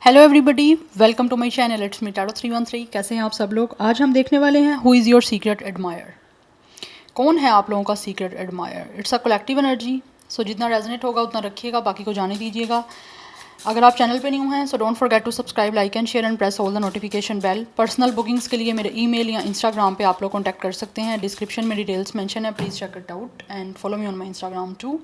Hello everybody, welcome to my channel it's me tarot 313। कैसे हैं आप सब लोग। आज हम देखने वाले हैं who is your secret admirer. कौन है आप लोगों का secret admirer. It's a collective energy, so जितना रेजोनेट होगा उतना रखिएगा, बाकी को जाने दीजिएगा। अगर आप चैनल पे न्यू हैं so don't forget to subscribe, like and share and press all the notification bell. Personal bookings के लिए मेरे ईमेल या इंस्टाग्राम पे आप लोग कॉन्टैक्ट कर सकते हैं। डिस्क्रिप्शन में डिटेल्स मेंशन है, please check it out and follow me on my Instagram too.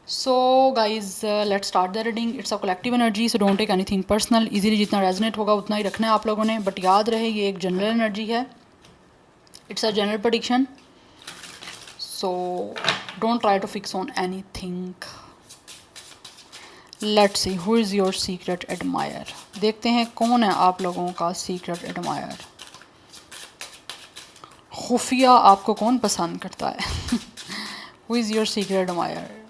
So guys let's start the reading. It's a collective energy, so don't take anything personal. Easily जितना resonate होगा उतना ही रखना है आप लोगों ने, बट याद रहे ये एक जनरल एनर्जी है। It's a general prediction, so don't try to fix on anything. Let's see who is your secret admire. देखते हैं कौन है आप लोगों का सीक्रेट एडमायर। खुफिया आपको कौन पसंद करता है। Who is your secret admire.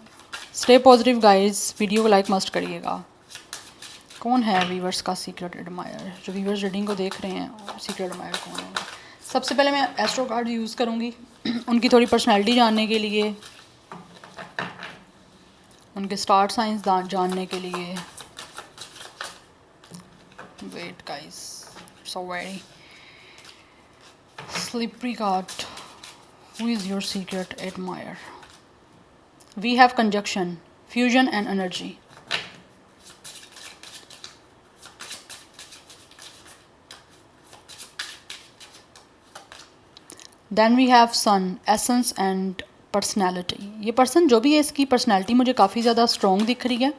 Stay positive guys, video को लाइक मस्ट करिएगा। कौन है वीवर्स का सीक्रेट एडमायर। जो वीवर्स रीडिंग को देख रहे हैं सीक्रेट एडमायर कौन है। सबसे पहले मैं एस्ट्रो कार्ड यूज़ करूँगी उनकी थोड़ी पर्सनैलिटी जानने के लिए, उनके स्टार साइंस जानने के लिए। Wait guys, so very slippery card. Who is your secret admire. We have conjunction, fusion and energy. Then we have sun, essence and personality. ये पर्सन जो भी है इसकी पर्सनैलिटी मुझे काफ़ी ज़्यादा स्ट्रॉन्ग दिख रही है।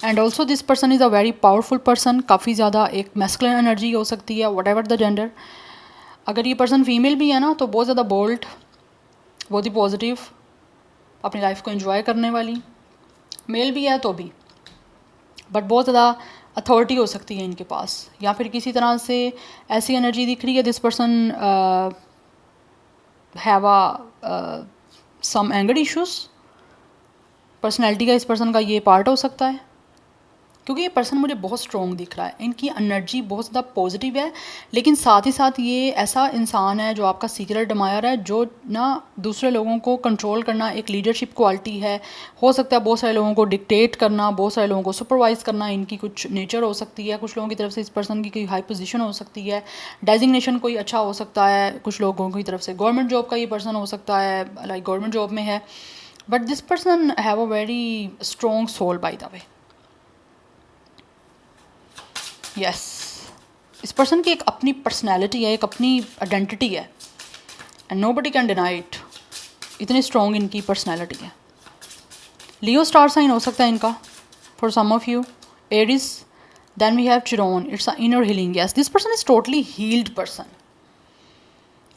And also this person is a very powerful person. काफ़ी ज़्यादा एक मैस्कुलिन एनर्जी हो सकती है, वट एवर द जेंडर। अगर ये पर्सन फीमेल भी है ना तो बहुत ज़्यादा बोल्ड, बहुत ही पॉजिटिव, अपनी लाइफ को एंजॉय करने वाली। मेल भी है तो भी, बट बहुत ज़्यादा अथॉरिटी हो सकती है इनके पास। या फिर किसी तरह से ऐसी एनर्जी दिख रही है this person have a some anger issues. Personality का इस पर्सन का ये पार्ट हो सकता है, क्योंकि ये पर्सन मुझे बहुत स्ट्रॉन्ग दिख रहा है। इनकी एनर्जी बहुत ज़्यादा पॉजिटिव है, लेकिन साथ ही साथ ये ऐसा इंसान है जो आपका सीक्रेट एडमायर है, जो ना दूसरे लोगों को कंट्रोल करना एक लीडरशिप क्वालिटी है। हो सकता है बहुत सारे लोगों को डिक्टेट करना, बहुत सारे लोगों को सुपरवाइज़ करना इनकी कुछ नेचर हो सकती है। कुछ लोगों की तरफ से इस पर्सन की कोई हाई पोजीशन हो सकती है, डेजिग्नेशन कोई अच्छा हो सकता है। कुछ लोगों की तरफ से गवर्नमेंट जॉब का ये पर्सन हो सकता है, लाइक गवर्नमेंट जॉब में है। But this person have a very strong soul by the way. Yes, इस पर्सन की एक अपनी पर्सनैलिटी है, एक अपनी आइडेंटिटी है, and nobody can deny it. इतनी स्ट्रॉन्ग इनकी पर्सनैलिटी है। लियो स्टार साइन हो सकता है इनका for some of you, Aries. Then we have Chiron, it's a inner healing. Yes, this person is totally healed person.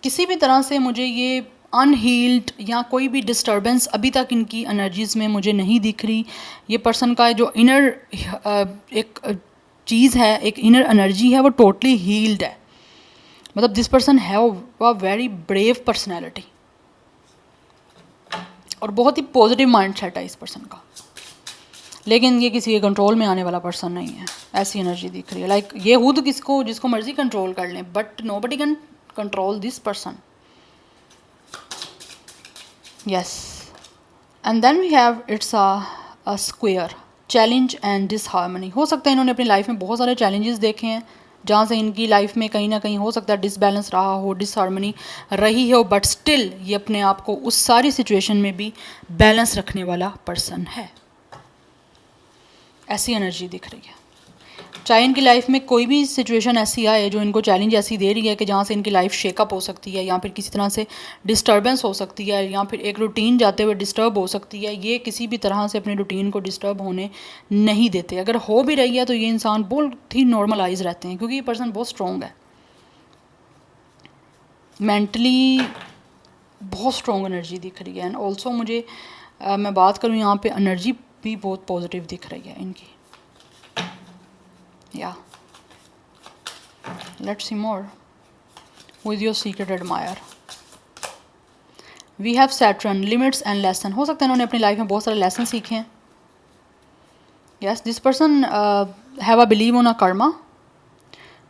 किसी भी तरह से मुझे ये अनहील्ड या कोई भी डिस्टर्बेंस अभी तक इनकी एनर्जीज़ में मुझे नहीं दिख रही। ये पर्सन का जो इनर एक चीज़ है, एक इनर एनर्जी है, वो टोटली हील्ड है। मतलब this person have a very brave personality और बहुत ही पॉजिटिव माइंड सेट है इस पर्सन का। लेकिन ये किसी के कंट्रोल में आने वाला पर्सन नहीं है, ऐसी एनर्जी दिख रही है। लाइक ये खुद किसको जिसको मर्जी कंट्रोल कर लें, but nobody can control this person. Yes, and then we have it's a square, challenge and disharmony. हो सकता है इन्होंने अपनी लाइफ में बहुत सारे चैलेंजेस देखे हैं, जहाँ से इनकी लाइफ में कहीं ना कहीं हो सकता है डिसबैलेंस रहा हो, डिसहार्मनी रही हो, बट स्टिल ये अपने आप को उस सारी सिचुएशन में भी बैलेंस रखने वाला पर्सन है। ऐसी एनर्जी दिख रही है। चाहे इनकी लाइफ में कोई भी सिचुएशन ऐसी आए जो इनको चैलेंज ऐसी दे रही है कि जहाँ से इनकी लाइफ शेकअप हो सकती है, या फिर किसी तरह से डिस्टर्बेंस हो सकती है, या फिर एक रूटीन जाते हुए डिस्टर्ब हो सकती है, ये किसी भी तरह से अपने रूटीन को डिस्टर्ब होने नहीं देते। अगर हो भी रही है तो ये इंसान बहुत ही नॉर्मलाइज रहते हैं, क्योंकि ये पर्सन बहुत स्ट्रॉन्ग है, मेंटली बहुत स्ट्रॉन्ग एनर्जी दिख रही है। एंड ऑल्सो मुझे मैं बात करूँ यहाँ पे एनर्जी भी बहुत पॉजिटिव दिख रही है इनकी। Yeah, let's see more. Who is your secret admirer? We have Saturn, limits and lesson. हो सकता है इन्होंने अपनी लाइफ में बहुत सारे लेसन सीखे हैं। Yes, this person have a belief on a karma.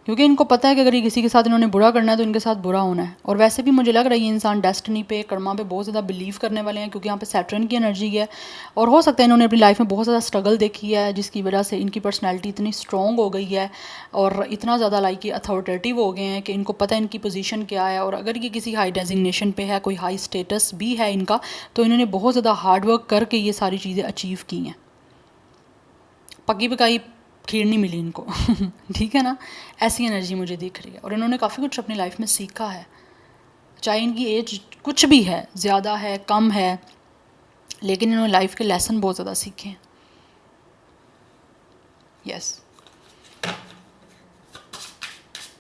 क्योंकि इनको पता है कि अगर ये किसी के साथ इन्होंने बुरा करना है तो इनके साथ बुरा होना है। और वैसे भी मुझे लग रहा है ये इंसान डेस्टिनी पे, कर्मा पे बहुत ज़्यादा बिलीव करने वाले हैं, क्योंकि यहाँ पे सैटर्न की एनर्जी है। और हो सकता है इन्होंने अपनी लाइफ में बहुत ज़्यादा स्ट्रगल देखी है, जिसकी वजह से इनकी पर्सनैलिटी इतनी स्ट्रॉन्ग हो गई है और इतना ज़्यादा लाइक ये अथॉरिटेटिव हो गए हैं कि इनको पता है इनकी पोजीशन क्या है। और अगर ये किसी हाई डेजिग्नेशन पे है, कोई हाई स्टेटस भी है इनका, तो इन्होंने बहुत ज़्यादा हार्ड वर्क करके ये सारी चीज़ें अचीव की हैं। पक्की पकाई खीर नहीं मिली इनको ठीक है ना, ऐसी एनर्जी मुझे दिख रही है। और इन्होंने काफ़ी कुछ अपनी लाइफ में सीखा है, चाहे इनकी एज कुछ भी है, ज़्यादा है कम है, लेकिन इन्होंने लाइफ के लेसन बहुत ज़्यादा सीखे हैं। यस,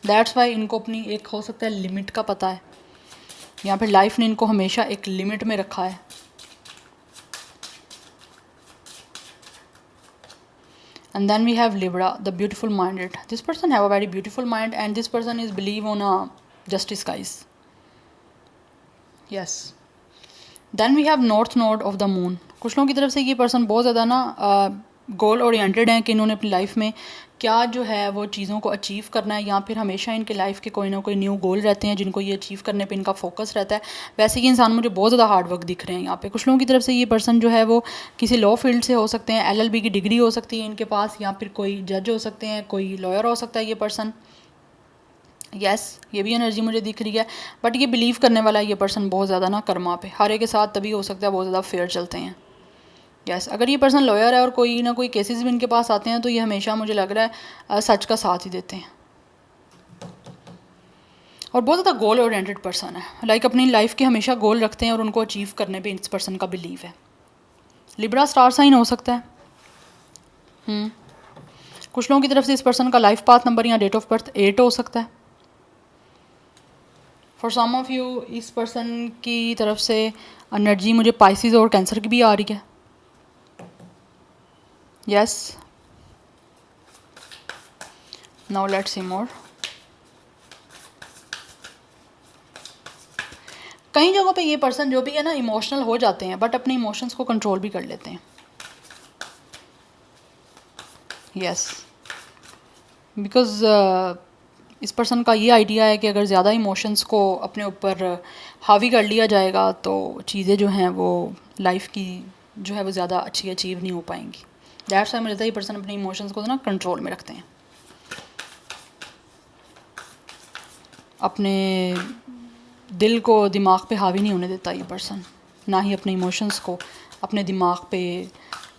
दैट्स वाई इनको अपनी एक हो सकता है लिमिट का पता है, या फिर लाइफ ने इनको हमेशा एक लिमिट में रखा है। And then we have Libra, the beautiful minded. This person have a very beautiful mind, and this person is believe on a justice, guys. Yes. Then we have North Node of the Moon. कुछ लोगों की तरफ से ये person बहुत ज़्यादा ना goal oriented हैं कि इन्होंने अपनी लाइफ में क्या जो है वो चीज़ों को अचीव करना है, या फिर हमेशा इनके लाइफ के कोई ना कोई न्यू गोल रहते हैं जिनको ये अचीव करने पे इनका फोकस रहता है। वैसे ये इंसान मुझे बहुत ज़्यादा हार्ड वर्क दिख रहे हैं यहाँ पे। कुछ लोगों की तरफ से ये पर्सन जो है वो किसी लॉ फील्ड से हो सकते हैं, LLB की डिग्री हो सकती है इनके पास, या फिर कोई जज हो सकते हैं, कोई लॉयर हो सकता है ये पर्सन। यस, ये भी एनर्जी मुझे दिख रही है। बट ये बिलीव करने वाला है ये पर्सन बहुत ज़्यादा ना कर्मा पे, हर एक के साथ तभी हो सकता है बहुत ज़्यादा फेयर चलते हैं। यस, अगर ये पर्सन लॉयर है और कोई ना कोई केसेस भी इनके पास आते हैं तो ये हमेशा मुझे लग रहा है सच का साथ ही देते हैं। और बहुत ज़्यादा गोल ओरिएंटेड पर्सन है, लाइक अपनी लाइफ के हमेशा गोल रखते हैं और उनको अचीव करने पे इस पर्सन का बिलीव है। लिब्रा स्टार साइन हो सकता है। कुछ लोगों की तरफ से इस पर्सन का लाइफ पाथ नंबर या डेट ऑफ बर्थ 8 हो सकता है। फॉर सम ऑफ यू इस पर्सन की तरफ से एनर्जी मुझे पाइसिस और कैंसर की भी आ रही है। यस, नाउ लेट्स सी मोर। कई जगहों पे ये पर्सन जो भी है ना इमोशनल हो जाते हैं, बट अपने इमोशंस को कंट्रोल भी कर लेते हैं। यस, बिकॉज इस पर्सन का ये आइडिया है कि अगर ज़्यादा इमोशंस को अपने ऊपर हावी कर लिया जाएगा तो चीज़ें जो हैं वो लाइफ की जो है वो ज़्यादा अच्छी अचीव नहीं हो पाएंगी। दैट्स वाई मुझे लगता है ये पर्सन अपने इमोशंस को ना कंट्रोल में रखते हैं, अपने दिल को दिमाग पे हावी नहीं होने देता ये पर्सन, ना ही अपने इमोशंस को अपने दिमाग पे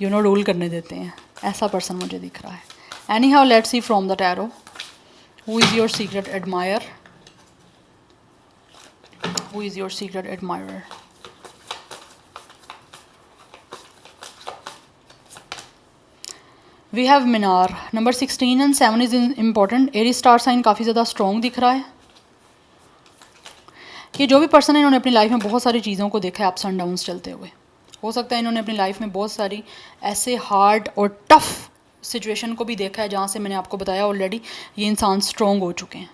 रूल करने देते हैं। ऐसा पर्सन मुझे दिख रहा है। Anyhow let's see from the tarot, who is your secret admire? Who is your secret admirer? We have मीनार, number 16 and 7 is important. Aries star sign काफ़ी ज़्यादा स्ट्रॉन्ग दिख रहा है। ये जो भी पर्सन है इन्होंने अपनी लाइफ में बहुत सारी चीज़ों को देखा है अप्स एंड डाउन्स चलते हुए। हो सकता है इन्होंने अपनी लाइफ में बहुत सारी ऐसे हार्ड और टफ सिचुएशन को भी देखा है जहाँ से मैंने आपको बताया ऑलरेडी ये इंसान स्ट्रॉन्ग हो चुके हैं।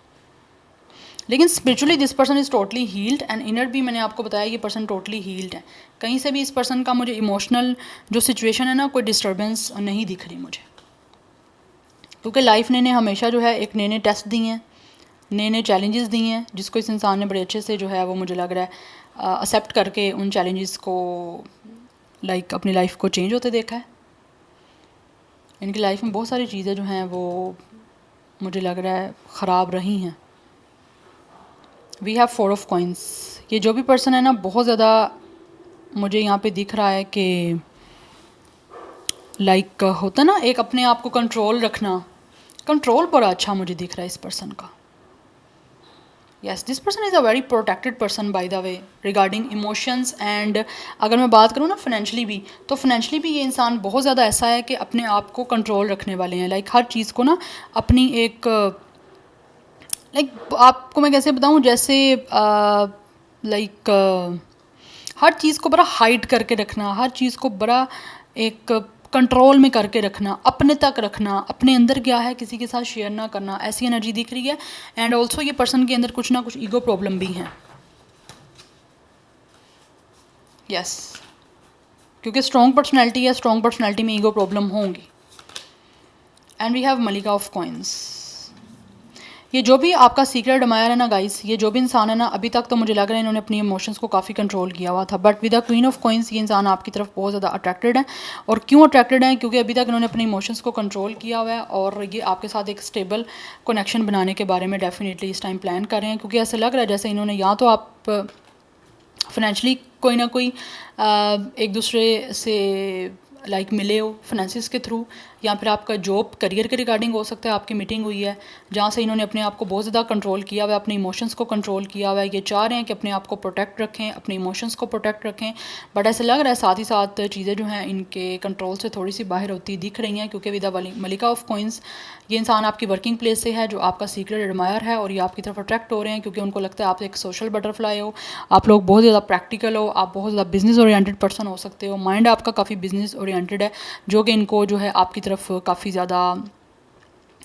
लेकिन spiritually this person is totally healed, and inner भी मैंने आपको बताया ये पर्सन टोटली हील्ड है। कहीं से भी इस पर्सन का मुझे इमोशनल जो सिचुएशन है ना कोई डिस्टर्बेंस नहीं दिख रही मुझे, क्योंकि लाइफ ने हमेशा जो है एक नए टेस्ट दिए हैं, नए चैलेंजेस दिए हैं, जिसको इस इंसान ने बड़े अच्छे से जो है वो मुझे लग रहा है एक्सेप्ट करके उन चैलेंजेस को लाइक अपनी लाइफ को चेंज होते देखा है। इनकी लाइफ में बहुत सारी चीज़ें जो हैं वो मुझे लग रहा है ख़राब रही हैं। We have 4 of coins. ये जो भी पर्सन है ना बहुत ज़्यादा मुझे यहाँ पे दिख रहा है कि लाइक होता ना एक अपने आप को कंट्रोल रखना, कंट्रोल बड़ा अच्छा मुझे दिख रहा है इस पर्सन का। Yes, this person is a very protected person by the way regarding emotions. And अगर मैं बात करूँ ना फाइनेंशियली भी, तो फाइनेंशियली भी ये इंसान बहुत ज़्यादा ऐसा है कि अपने आप को कंट्रोल रखने वाले हैं। लाइक हर चीज़ को ना अपनी एक लाइक आपको मैं कैसे बताऊँ, जैसे हर चीज़ को बड़ा हाइड करके रखना, हर चीज़ को बड़ा एक कंट्रोल में करके रखना, अपने तक रखना, अपने अंदर क्या है किसी के साथ शेयर ना करना, ऐसी एनर्जी दिख रही है। एंड ऑल्सो ये पर्सन के अंदर कुछ ना कुछ ईगो प्रॉब्लम भी हैं। यस, क्योंकि स्ट्रॉन्ग पर्सनैलिटी है, स्ट्रॉन्ग पर्सनैलिटी में ईगो प्रॉब्लम होंगी। एंड वी हैव मलिका ऑफ कॉइंस। ये जो भी आपका सीक्रेट एडमायर है ना गाइस, ये जो भी इंसान है ना, अभी तक तो मुझे लग रहा है इन्होंने अपनी इमोशंस को काफ़ी कंट्रोल किया हुआ था, but with the queen of coins ये इंसान आपकी तरफ बहुत ज़्यादा अट्रैक्टेड है। और क्यों अट्रैक्टेड है? क्योंकि अभी तक इन्होंने अपनी इमोशंस को कंट्रोल किया हुआ है और ये आपके साथ एक स्टेबल कनेक्शन बनाने के बारे में डेफिनेटली इस टाइम प्लान कर रहे हैं। क्योंकि ऐसा लग रहा है जैसे इन्होंने या तो आप फाइनेंशली कोई ना कोई एक दूसरे से लाइक मिले हो फाइनेंसिस के थ्रू, या फिर आपका जॉब करियर के रिगार्डिंग हो सकता है आपकी मीटिंग हुई है जहाँ से इन्होंने अपने आप को बहुत ज़्यादा कंट्रोल किया हुआ है, अपने इमोशंस को कंट्रोल किया हुआ है। ये चाह रहे हैं कि अपने आप को प्रोटेक्ट रखें, अपने इमोशंस को प्रोटेक्ट रखें, बट ऐसा लग रहा है साथ ही साथ चीज़ें जो हैं इनके कंट्रोल से थोड़ी सी बाहर होती दिख रही हैं। क्योंकि विद द मलिका ऑफ कॉइंस ये इंसान आपकी वर्किंग प्लेस से है जो आपका सीक्रेट एडमायर है, और ये आपकी तरफ अट्रैक्ट हो रहे हैं क्योंकि उनको लगता है आप एक सोशल बटरफ्लाई हो, आप लोग बहुत ज़्यादा प्रैक्टिकल हो, आप बहुत ज़्यादा बिजनेस ओरिएंटेड पर्सन हो सकते हो, माइंड आपका काफ़ी बिजनेस ओरिएंटेड है, जो कि इनको जो है आपकी तरफ काफ़ी ज़्यादा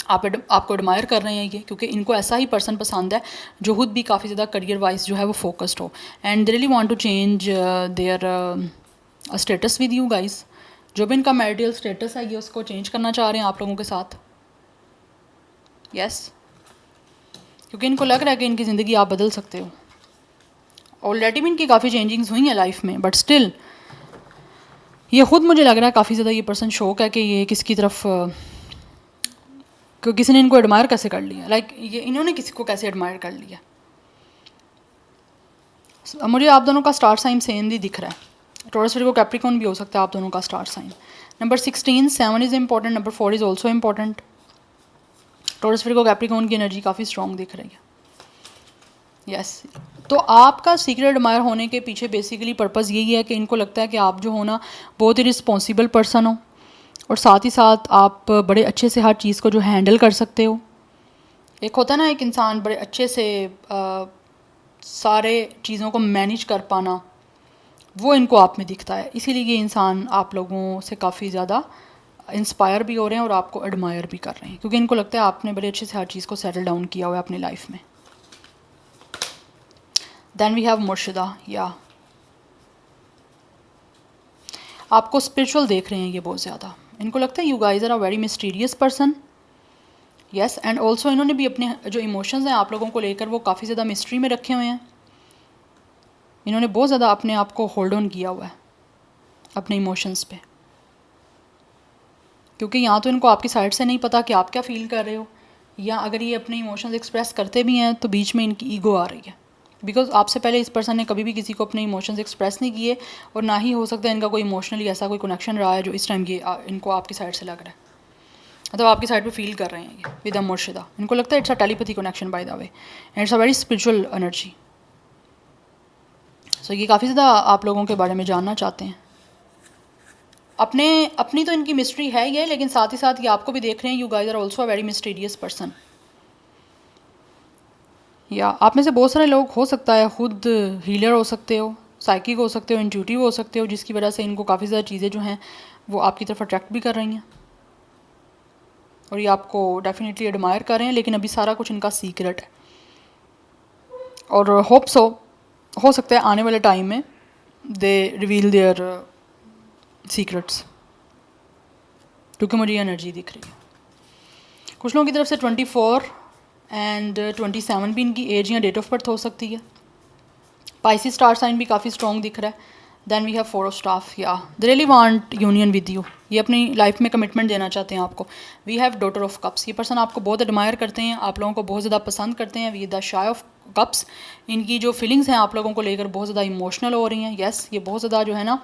आपको एडमायर कर रहे हैं ये, क्योंकि इनको ऐसा ही पर्सन पसंद है जो खुद भी काफ़ी ज़्यादा करियर वाइज जो है वो फोकस्ड हो, and they really want to change their status with you guys. जो भी इनका मैरिटल स्टेटस है ये उसको चेंज करना चाह रहे हैं आप लोगों के साथ, यस क्योंकि इनको लग रहा है कि इनकी ज़िंदगी आप बदल सकते हो। ऑलरेडी भी इनकी काफ़ी चेंजिंग्स हुई हैं लाइफ में, बट स्टिल ये खुद मुझे लग रहा है काफ़ी ज़्यादा ये पर्सन शौक है कि ये किसकी तरफ किसी ने इनको एडमायर कैसे कर लिया, लाइक ये इन्होंने किसी को कैसे एडमायर कर लिया। मुझे आप दोनों का स्टार साइन सेम ही दिख रहा है, टॉरस विर्गो कैप्रिकॉर्न भी हो सकता है आप दोनों का star sign. Number 16 7 is important, number 4 is also important. Taurus Virgo Capricorn की एनर्जी काफ़ी स्ट्रॉन्ग दिख रही है, यस तो आपका सीक्रेट एडमायर होने के पीछे बेसिकली पर्पज़ यही है कि इनको लगता है कि आप जो हो ना बहुत ही रिस्पॉन्सिबल पर्सन हो, और साथ ही साथ आप बड़े अच्छे से हर चीज़ को जो हैंडल कर सकते हो। एक होता है ना एक इंसान बड़े अच्छे से सारे चीज़ों को मैनेज कर पाना, वो इनको आप में दिखता है, इसीलिए ये इंसान आप लोगों से काफ़ी ज़्यादा इंस्पायर भी हो रहे हैं और आपको एडमायर भी कर रहे हैं, क्योंकि इनको लगता है आपने बड़े अच्छे से हर चीज़ को सेटल डाउन किया हुआ है अपनी लाइफ में। देन वी हैव मुर्शिदा, या आपको स्पिरिचुअल देख रहे हैं ये बहुत ज़्यादा, इनको लगता है you guys are a very mysterious person, yes and also इन्होंने भी अपने जो इमोशंस हैं आप लोगों को लेकर वो काफ़ी ज़्यादा मिस्ट्री में रखे हुए हैं। इन्होंने बहुत ज़्यादा अपने आप को होल्ड ऑन किया हुआ है अपने इमोशंस पे, क्योंकि यहाँ तो इनको आपकी साइड से नहीं पता कि आप क्या फ़ील कर रहे हो, या अगर ये अपने इमोशंस एक्सप्रेस करते भी हैं तो बीच में इनकी ईगो आ रही है, बिकॉज आपसे पहले इस पर्सन ने कभी भी किसी को अपने इमोशंस एक्सप्रेस नहीं किए, और ना ही हो सकता है इनका कोई इमोशनली ऐसा कोई कनेक्शन रहा है जो इस टाइम ये इनको आपकी साइड से लग रहा है, मतलब आपकी साइड पे फील कर रहे हैं ये विद मुर्शिदा। इनको लगता है it's a telepathy connection by the way, and it's a very spiritual energy. So ये काफ़ी ज़्यादा आप लोगों के बारे में जानना चाहते हैं, अपनी तो इनकी मिस्ट्री है ही है, लेकिन साथ ही साथ ये आपको भी देख रहे हैं, you guys are also a very mysterious person. या आप में से बहुत सारे लोग हो सकता है खुद हीलर हो सकते हो, साइकिक हो सकते हो, इंट्यूटिव हो सकते हो, जिसकी वजह से इनको काफ़ी ज़्यादा चीज़ें जो हैं वो आपकी तरफ अट्रैक्ट भी कर रही हैं और ये आपको डेफिनेटली एडमायर कर रहे हैं, लेकिन अभी सारा कुछ इनका सीक्रेट है, और होप्स हो सकता है आने वाले टाइम में दे रिवील देयर सीक्रेट्स, क्योंकि मुझे ये एनर्जी दिख रही है। कुछ लोगों की तरफ से 24 एंड 27 भी इनकी एज या डेट ऑफ बर्थ हो सकती है। पाइसिस स्टार साइन भी काफ़ी स्ट्रॉन्ग दिख रहा है। Then we have 4 of staff, या they really want union with you, ये अपनी लाइफ में कमिटमेंट देना चाहते हैं आपको। We have daughter of cups, ये पर्सन आपको बहुत एडमायर करते हैं, आप लोगों को बहुत ज़्यादा पसंद करते हैं। We the shy of cups, इनकी जो फीलिंग्स हैं आप लोगों को लेकर बहुत ज़्यादा इमोशनल हो रही हैं। येस ये बहुत ज़्यादा जो है ना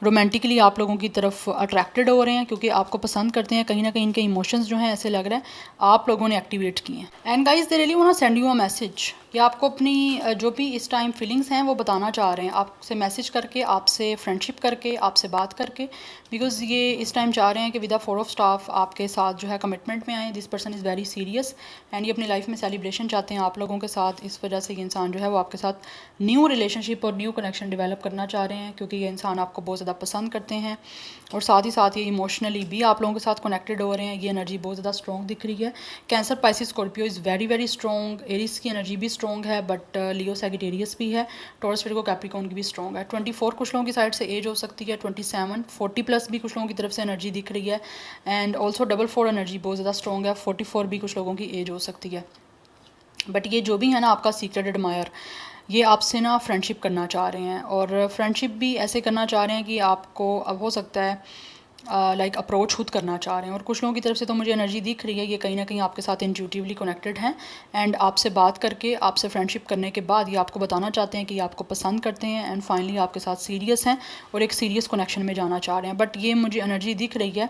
रोमांटिकली आप लोगों की तरफ अट्रैक्टेड हो रहे हैं, क्योंकि आपको पसंद करते हैं। कहीं ना कहीं इनके इमोशंस जो हैं ऐसे लग रहा है आप लोगों ने एक्टिवेट किए हैं। And guys they really want to send you a message, ये आपको अपनी जो भी इस टाइम फीलिंग्स हैं वो बताना चाह रहे हैं आपसे, मैसेज करके, आपसे फ्रेंडशिप करके, आपसे बात करके, बिकॉज ये इस टाइम चाह रहे हैं कि विद द 4 ऑफ स्टाफ आपके साथ जो है कमिटमेंट में आए। This person is very serious and ये अपनी लाइफ में सेलिब्रेशन चाहते हैं आप लोगों के साथ। इस वजह से ये इंसान जो है वो आपके साथ न्यू रिलेशनशिप और न्यू कनेक्शन डेवलप करना चाह रहे हैं, क्योंकि ये इंसान आपको बहुत ज़्यादा पसंद करते हैं और साथ ही साथ ये इमोशनली भी आप लोगों के साथ कनेक्टेड हो रहे हैं। ये एनर्जी बहुत ज़्यादा स्ट्रॉन्ग दिख रही है। Cancer, Pisces, Scorpio is very very strong. Aries की एनर्जी भी स्ट्रॉन्ग है, बट लियो, सैजिटेरियस भी है। टॉरस, विर्गो, कैप्रिकॉर्न की भी स्ट्रॉन्ग है। 24 कुछ लोगों की साइड से एज हो सकती है, 27 40 प्लस भी कुछ लोगों की तरफ से एनर्जी दिख रही है, एंड ऑल्सो 44 एनर्जी बहुत ज़्यादा स्ट्रॉन्ग है। 44 भी कुछ लोगों की एज हो सकती है। बट ये जो भी है ना आपका सीक्रेट एडमायर, ये आपसे ना फ्रेंडशिप करना चाह रहे हैं, और फ्रेंडशिप भी ऐसे करना चाह रहे हैं कि आपको अब हो सकता है लाइक अप्रोच खुद करना चाह रहे हैं। और कुछ लोगों की तरफ से तो मुझे एनर्जी दिख रही है ये कहीं ना कहीं आपके साथ इंट्यूटिवली कनेक्टेड हैं, एंड आपसे बात करके, आपसे फ्रेंडशिप करने के बाद ये आपको बताना चाहते हैं कि ये आपको पसंद करते हैं, एंड फाइनली आपके साथ सीरियस हैं और एक सीरियस कनेक्शन में जाना चाह रहे हैं। बट ये मुझे एनर्जी दिख रही है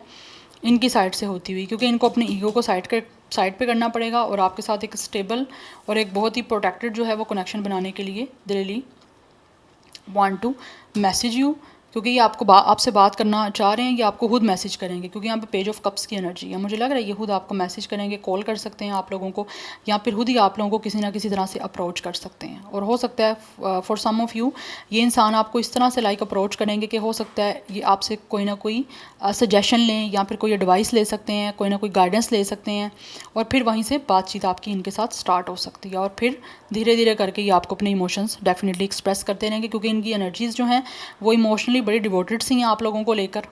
इनकी साइड से होती हुई, क्योंकि इनको अपने ईगो को साइड पे करना पड़ेगा, और आपके साथ एक स्टेबल और एक बहुत ही प्रोटेक्टेड जो है वो कनेक्शन बनाने के लिए they really want to message you, क्योंकि ये आपसे बात करना चाह रहे हैं, ये आपको खुद मैसेज करेंगे, क्योंकि यहाँ पे पेज ऑफ कप्स की एनर्जी है। मुझे लग रहा है ये खुद आपको मैसेज करेंगे, कॉल कर सकते हैं आप लोगों को, या फिर खुद ही आप लोगों को किसी ना किसी तरह से अप्रोच कर सकते हैं। और हो सकता है फॉर सम ऑफ़ यू ये इंसान आपको इस तरह से लाइक अप्रोच करेंगे कि हो सकता है ये आपसे कोई ना कोई सजेशन लें, या फिर कोई एडवाइस ले सकते हैं, कोई ना कोई गाइडेंस ले सकते हैं, और फिर वहीं से बातचीत आपकी इनके साथ स्टार्ट हो सकती है। और फिर धीरे धीरे करके ये आपको अपने इमोशंस डेफिनेटली एक्सप्रेस करते रहेंगे, क्योंकि इनकी एनर्जीज़ जो हैं वो इमोशनली बड़ी डिवोटेड सी हैं आप लोगों को लेकर,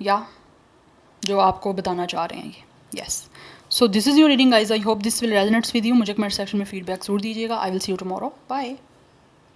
या जो आपको बताना चाह रहे हैं ये। Yes, so this is your reading guys, I hope this will resonates with you. मुझे कमेंट सेक्शन में फीडबैक जरूर दीजिएगा। I will see you tomorrow, bye.